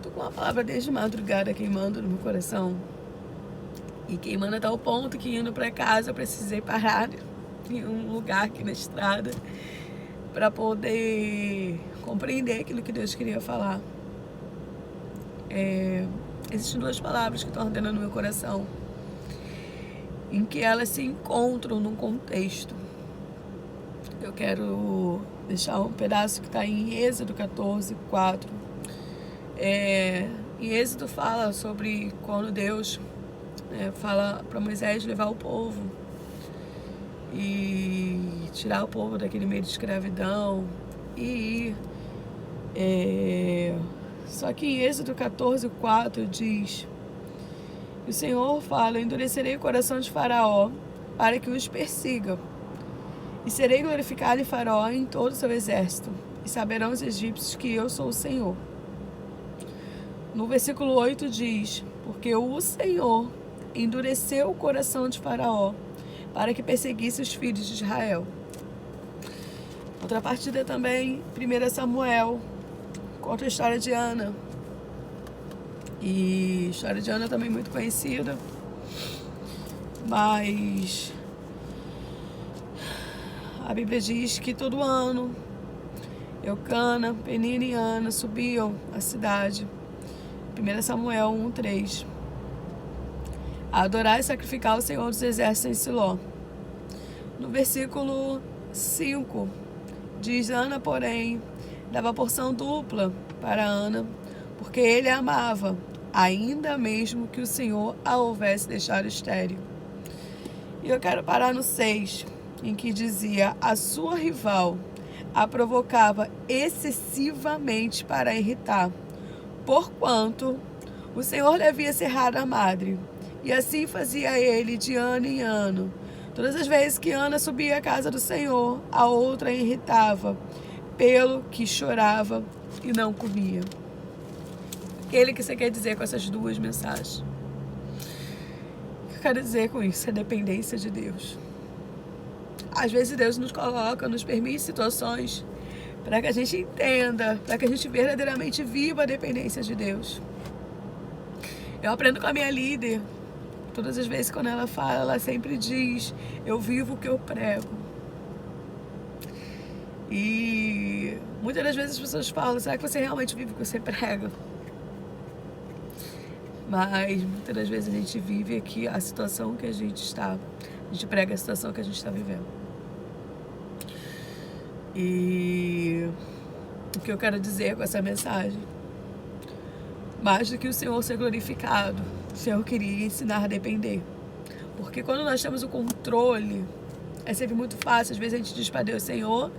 Tô com uma palavra desde madrugada queimando no meu coração. E queimando a tal ponto que indo pra casa eu precisei parar em um lugar aqui na estrada para poder compreender aquilo que Deus queria falar. Existem duas palavras que estão ardendo no meu coração, em que elas se encontram num contexto. Eu quero deixar um pedaço que está em Êxodo 14:4. Em Êxodo fala sobre quando Deus fala para Moisés levar o povo e tirar o povo daquele meio de escravidão e ir. Só que em Êxodo 14:4 diz: o Senhor fala, endurecerei o coração de Faraó para que os persiga, e serei glorificado em Faraó e em todo o seu exército, e saberão os egípcios que eu sou o Senhor. No versículo 8 diz: porque o Senhor endureceu o coração de Faraó para que perseguisse os filhos de Israel. Outra partida também, 1 Samuel, conta a história de Ana. E a história de Ana também muito conhecida, mas a Bíblia diz que todo ano Eucana, Penina e Ana subiam à cidade, 1 Samuel 1:3, a adorar e sacrificar o Senhor dos Exércitos em Siló. No versículo 5 diz: Ana, porém, dava porção dupla para Ana, porque ele a amava, ainda mesmo que o Senhor a houvesse deixado estéril. E eu quero parar no 6, em que dizia: a sua rival a provocava excessivamente para irritar, porquanto o Senhor lhe havia cerrado a madre, e assim fazia ele de ano em ano. Todas as vezes que Ana subia à casa do Senhor, a outra a irritava, pelo que chorava e não comia. O que você quer dizer com essas duas mensagens? O que eu quero dizer com isso? É dependência de Deus. Às vezes Deus nos coloca, nos permite situações para que a gente entenda, para que a gente verdadeiramente viva a dependência de Deus. Eu aprendo com a minha líder. Todas as vezes quando ela fala, ela sempre diz: eu vivo o que eu prego. E muitas das vezes as pessoas falam: será que você realmente vive o que você prega? Mas muitas das vezes a gente vive aqui a situação que a gente está. A gente prega a situação que a gente está vivendo. E o que eu quero dizer com essa mensagem? Mais do que o Senhor ser glorificado, o Senhor queria ensinar a depender. Porque quando nós temos o controle, é sempre muito fácil. Às vezes a gente diz para Deus: Senhor,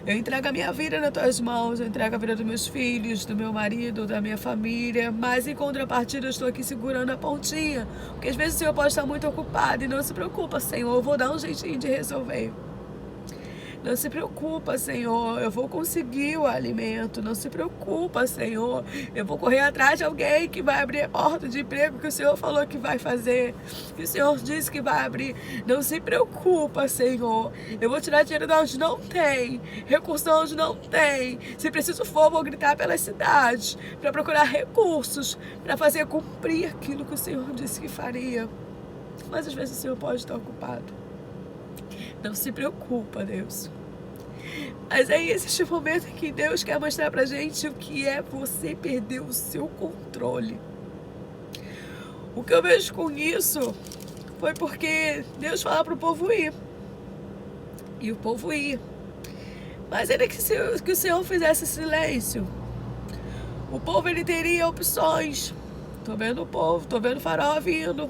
eu entrego a minha vida nas tuas mãos, eu entrego a vida dos meus filhos, do meu marido, da minha família, mas em contrapartida eu estou aqui segurando a pontinha, porque às vezes o Senhor pode estar muito ocupado. E não se preocupa, Senhor, eu vou dar um jeitinho de resolver. Não se preocupa, Senhor, eu vou conseguir o alimento. Não se preocupa, Senhor, eu vou correr atrás de alguém que vai abrir a porta de emprego que o Senhor falou que vai fazer, que o Senhor disse que vai abrir. Não se preocupa, Senhor, eu vou tirar dinheiro de onde não tem, recursos de onde não tem. Se preciso for, vou gritar pelas cidades para procurar recursos, para fazer cumprir aquilo que o Senhor disse que faria. Mas às vezes o Senhor pode estar ocupado. Não se preocupa, Deus. Mas aí existe um momento em que Deus quer mostrar pra gente o que é você perder o seu controle. O que eu vejo com isso foi porque Deus fala pro povo ir. E o povo ia. Mas ainda que o Senhor fizesse silêncio, o povo ele teria opções. Tô vendo o povo, tô vendo o Faraó vindo,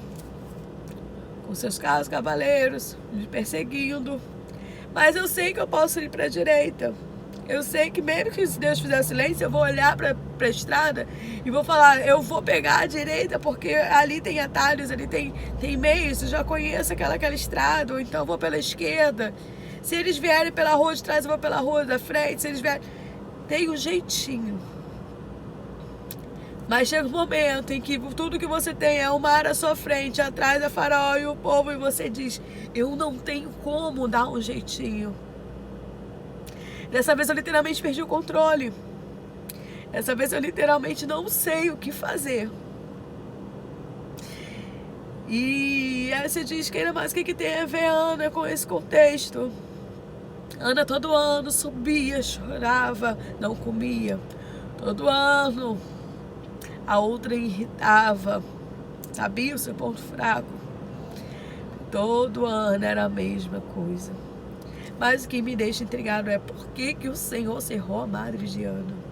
com seus carros cavaleiros, me perseguindo. Mas eu sei que eu posso ir para a direita. Eu sei que mesmo que Deus fizer silêncio, eu vou olhar para a estrada e vou falar: eu vou pegar a direita, porque ali tem atalhos, ali tem meios, eu já conheço aquela estrada, ou então eu vou pela esquerda. Se eles vierem pela rua de trás, eu vou pela rua da frente. Se eles vierem... Tem um jeitinho. Mas chega um momento em que tudo que você tem é o mar à sua frente, atrás é Faraó e o povo, e você diz: eu não tenho como dar um jeitinho. Dessa vez eu literalmente perdi o controle. Essa vez eu literalmente não sei o que fazer. E aí você diz que ainda mais o que tem a ver Ana com esse contexto. Ana todo ano subia, chorava, não comia. Todo ano a outra irritava, sabia o seu ponto fraco. Todo ano era a mesma coisa. Mas o que me deixa intrigado é por que o Senhor cerrou a madre de Ana.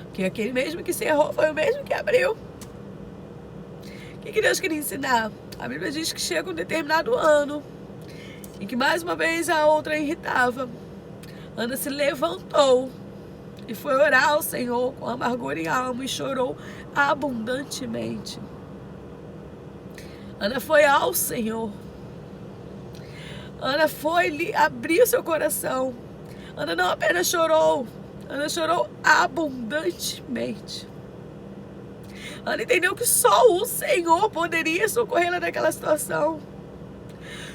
Porque aquele mesmo que cerrou foi o mesmo que abriu. O que Deus queria ensinar? A Bíblia diz que chega um determinado ano em que mais uma vez a outra irritava. Ana se levantou e foi orar ao Senhor com amargura em alma e chorou abundantemente. Ana foi ao Senhor. Ana foi abrir seu coração. Ana não apenas chorou, Ana chorou abundantemente. Ana entendeu que só o Senhor poderia socorrê-la naquela situação.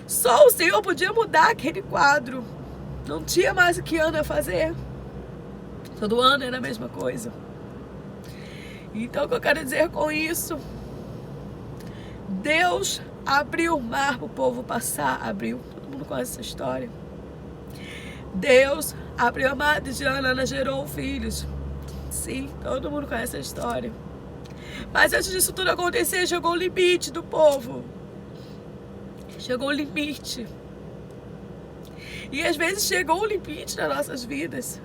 Só o Senhor podia mudar aquele quadro. Não tinha mais o que Ana fazer. Todo ano era a mesma coisa. Então o que eu quero dizer com isso? Deus abriu o mar para o povo passar. Abriu. Todo mundo conhece essa história. Deus abriu a madre de Ana. Ana gerou filhos. Sim, todo mundo conhece a história. Mas antes disso tudo acontecer, chegou o limite do povo. Chegou o limite. E às vezes chegou o limite nas nossas vidas.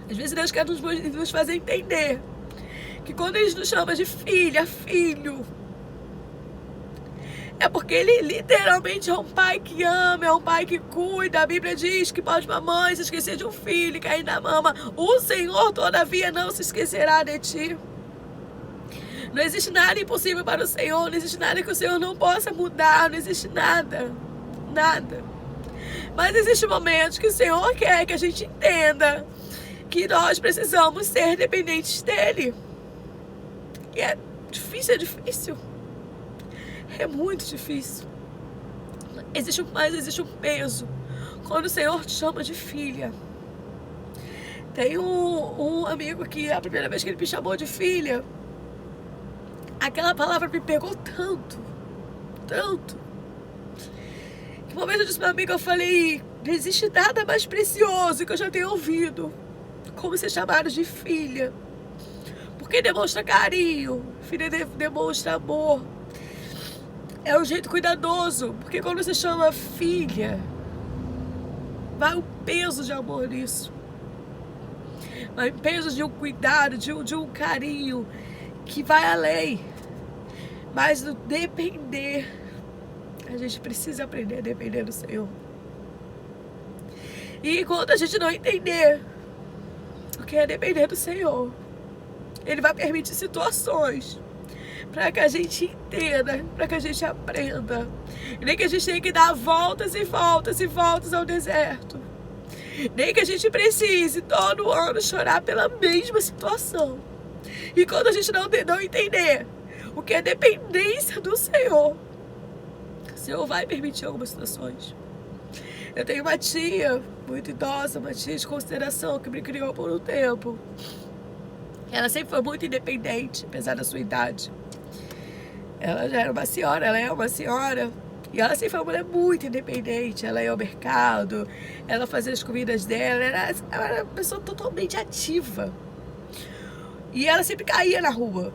Às vezes Deus quer nos fazer entender que quando Ele nos chama de filha, filho, é porque Ele literalmente é um pai que ama, é um pai que cuida. A Bíblia diz que pode uma mãe se esquecer de um filho que ainda mama. O Senhor, todavia, não se esquecerá de ti. Não existe nada impossível para o Senhor, não existe nada que o Senhor não possa mudar, não existe nada, nada. Mas existem momentos que o Senhor quer que a gente entenda que nós precisamos ser dependentes dEle. E é difícil, é difícil. É muito difícil. Existe um peso quando o Senhor te chama de filha. Tem um amigo que a primeira vez que ele me chamou de filha, aquela palavra me pegou tanto, tanto. Que uma vez eu disse para meu amigo, eu falei, não existe nada mais precioso que eu já tenho ouvido como ser chamado de filha. Porque demonstra carinho, filha demonstra amor. É um jeito cuidadoso, porque quando você chama filha, vai o peso de amor nisso. Vai o peso de um cuidado, de um carinho que vai além. Mas no depender, a gente precisa aprender a depender do Senhor. E enquanto a gente não entender o que é depender do Senhor, Ele vai permitir situações para que a gente entenda, para que a gente aprenda. E nem que a gente tenha que dar voltas e voltas e voltas ao deserto. Nem que a gente precise todo ano chorar pela mesma situação. E quando a gente não entender o que é dependência do Senhor, o Senhor vai permitir algumas situações. Eu tenho uma tia muito idosa, uma tia de consideração que me criou por um tempo. Ela sempre foi muito independente, apesar da sua idade. Ela já era uma senhora, ela é uma senhora. E ela sempre foi uma mulher muito independente. Ela ia ao mercado, ela fazia as comidas dela. Ela era uma pessoa totalmente ativa. E ela sempre caía na rua.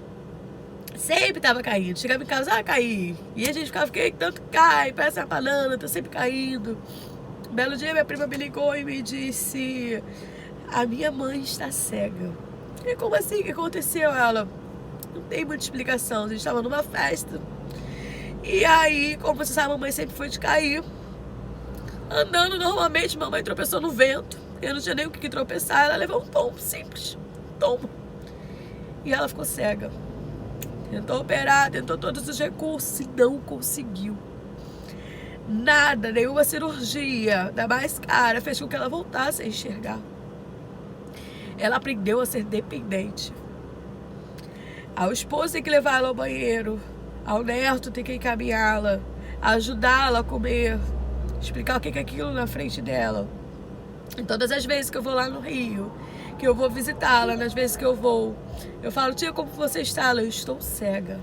Sempre tava caindo. Chegava em casa, caí. E a gente ficava, que tanto cai, parece uma banana, tá sempre caindo. Um belo dia minha prima me ligou e me disse, a minha mãe está cega. E como assim? O que aconteceu? Ela, não tem muita explicação. A gente estava numa festa. E aí, como você sabe, a mamãe sempre foi de cair. Andando normalmente, mamãe tropeçou no vento. Eu não tinha nem o que tropeçar. Ela levou um tombo simples. Um tombo. E ela ficou cega. Tentou operar, tentou todos os recursos e não conseguiu. Nada, nenhuma cirurgia, da mais cara, fez com que ela voltasse a enxergar. Ela aprendeu a ser dependente. Ao esposo tem que levar ela ao banheiro, ao neto tem que encaminhá-la, ajudá-la a comer, explicar o que é aquilo na frente dela. E todas as vezes que eu vou lá no Rio, que eu vou visitá-la, nas vezes que eu vou. Eu falo, tia, como você está? Ela, eu estou cega.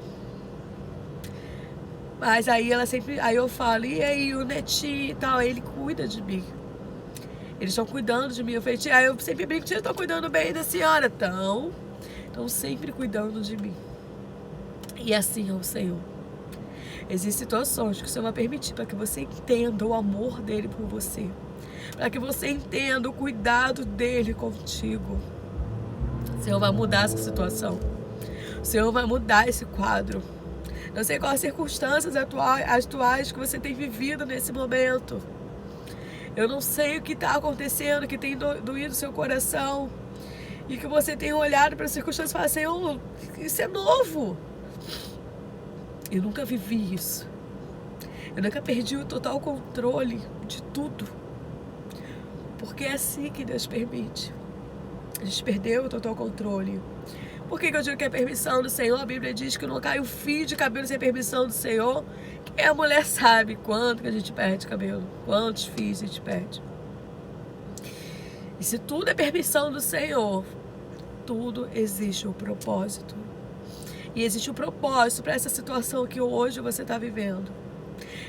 Mas aí aí eu falo, e aí o netinho e tal, aí ele cuida de mim. Eles estão cuidando de mim. Eu falei, tia, eu sempre brinco, tia, estão cuidando bem da senhora. Estão sempre cuidando de mim. E assim é o Senhor. Existem situações que o Senhor vai permitir para que você entenda o amor dele por você. Para que você entenda o cuidado dele contigo. O Senhor vai mudar essa situação. O Senhor vai mudar esse quadro. Não sei quais as circunstâncias atuais que você tem vivido nesse momento. Eu não sei o que está acontecendo, que tem doído seu coração. E que você tem olhado para as circunstâncias e falado, Senhor, isso é novo. Eu nunca vivi isso. Eu nunca perdi o total controle de tudo. Porque é assim que Deus permite. A gente perdeu o total controle. Por que eu digo que é permissão do Senhor? A Bíblia diz que não cai um fio de cabelo sem permissão do Senhor. Quem a mulher sabe quanto que a gente perde cabelo, quantos fios a gente perde. E se tudo é permissão do Senhor, tudo existe um propósito. E existe um propósito para essa situação que hoje você está vivendo.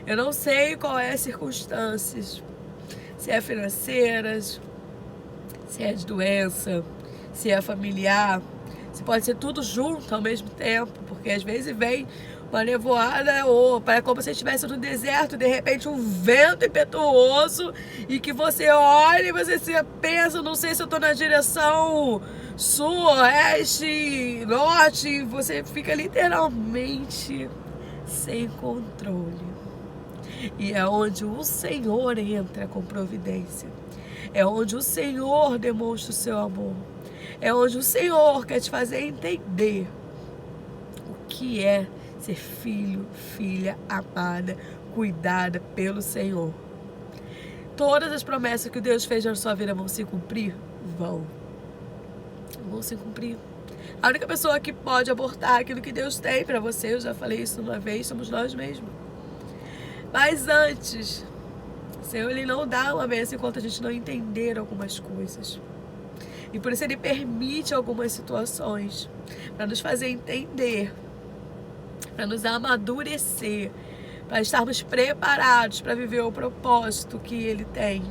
Eu não sei qual é as circunstâncias, se é financeiras, se é de doença, se é familiar, se pode ser tudo junto ao mesmo tempo, porque às vezes vem uma nevoada ou para como se estivesse no deserto, de repente um vento impetuoso e que você olha e você pensa, não sei se eu estou na direção sul, oeste, norte, e você fica literalmente sem controle. E é onde o Senhor entra com providência. É onde o Senhor demonstra o seu amor. É onde o Senhor quer te fazer entender o que é ser filho, filha amada, cuidada pelo Senhor. Todas as promessas que Deus fez na sua vida vão se cumprir? Vão se cumprir. A única pessoa que pode abortar aquilo que Deus tem para você, eu já falei isso uma vez, somos nós mesmos. Mas antes, o Senhor, Ele não dá uma bênção enquanto a gente não entender algumas coisas. E por isso Ele permite algumas situações para nos fazer entender, para nos amadurecer, para estarmos preparados para viver o propósito que Ele tem.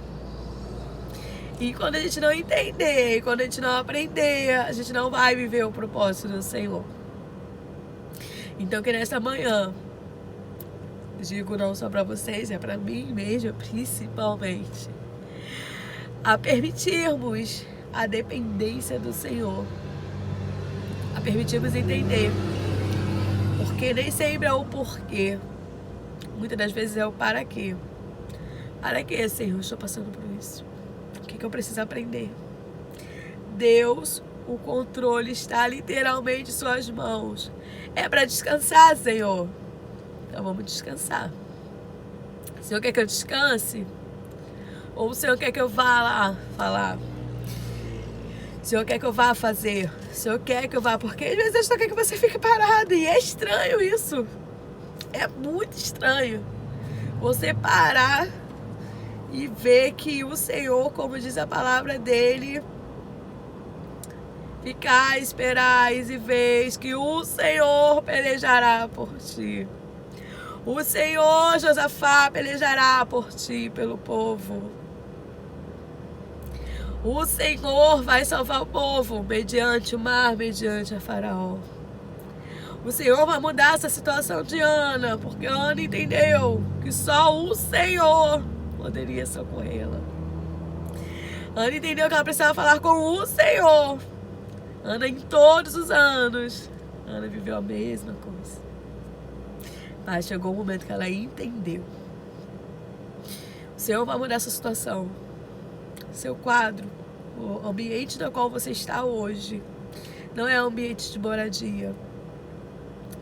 E quando a gente não entender, quando a gente não aprender, a gente não vai viver o propósito do Senhor. Então que nessa manhã, digo não só para vocês, é para mim mesma, principalmente, a permitirmos a dependência do Senhor, a permitirmos entender, porque nem sempre é o porquê, muitas das vezes é o para quê. Para quê, Senhor, estou passando por isso? O que eu preciso aprender? Deus, o controle está literalmente em suas mãos. É para descansar, Senhor. Então vamos descansar. O Senhor quer que eu descanse? Ou o Senhor quer que eu vá lá falar? O Senhor quer que eu vá fazer? O Senhor quer que eu vá? Porque às vezes eu só quero que você fique parado. E é estranho isso. É muito estranho. Você parar e ver que o Senhor, como diz a palavra dele, ficar, esperais e vês que o Senhor pelejará por ti. O Senhor, Josafá, pelejará por ti, pelo povo. O Senhor vai salvar o povo mediante o mar, mediante a Faraó. O Senhor vai mudar essa situação de Ana, porque Ana entendeu que só o Senhor poderia socorrê-la. Ana entendeu que ela precisava falar com o Senhor. Ana, em todos os anos, Ana viveu a mesma coisa. Mas chegou um momento que ela entendeu. O Senhor vai mudar essa situação. Seu quadro, o ambiente no qual você está hoje, não é um ambiente de moradia.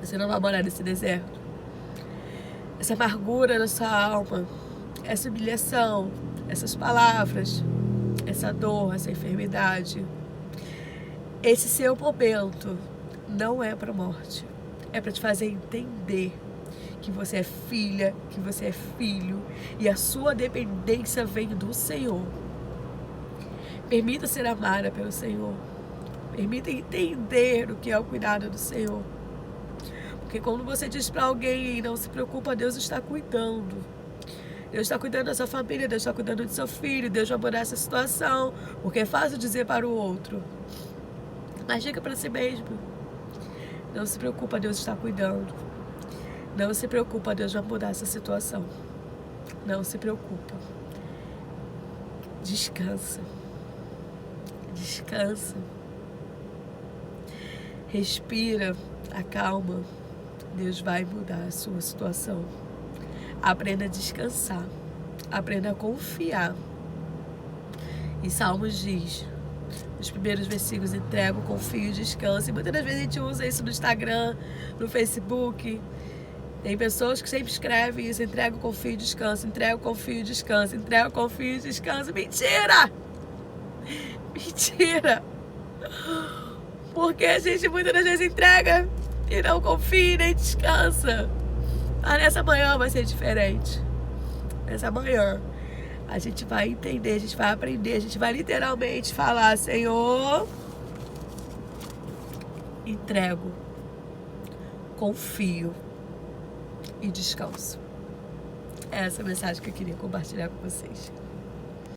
Você não vai morar nesse deserto. Essa amargura na sua alma, essa humilhação, essas palavras, essa dor, essa enfermidade, esse seu momento não é para a morte. É para te fazer entender que você é filha, que você é filho, e a sua dependência vem do Senhor. Permita ser amada pelo Senhor. Permita entender o que é o cuidado do Senhor. Porque quando você diz para alguém, não se preocupa, Deus está cuidando. Deus está cuidando da sua família, Deus está cuidando do seu filho, Deus vai mudar essa situação. Porque é fácil dizer para o outro. Mas diga para si mesmo. Não se preocupa, Deus está cuidando. Não se preocupa, Deus vai mudar essa situação. Não se preocupa. Descansa. Descansa. Respira, acalma. Deus vai mudar a sua situação. Aprenda a descansar. Aprenda a confiar. E Salmos diz, nos primeiros versículos, entrego, confio, descanso. E muitas das vezes a gente usa isso no Instagram, no Facebook. Tem pessoas que sempre escrevem isso, entrego, confio, descanso, entrego, confio, descanso, entrego, confio, descanso. Mentira! Mentira! Porque a gente muitas das vezes entrega e não confia nem descansa. Mas nessa manhã vai ser diferente. Nessa manhã a gente vai entender, a gente vai aprender, a gente vai literalmente falar: Senhor, entrego, confio e descanso. Essa é a mensagem que eu queria compartilhar com vocês.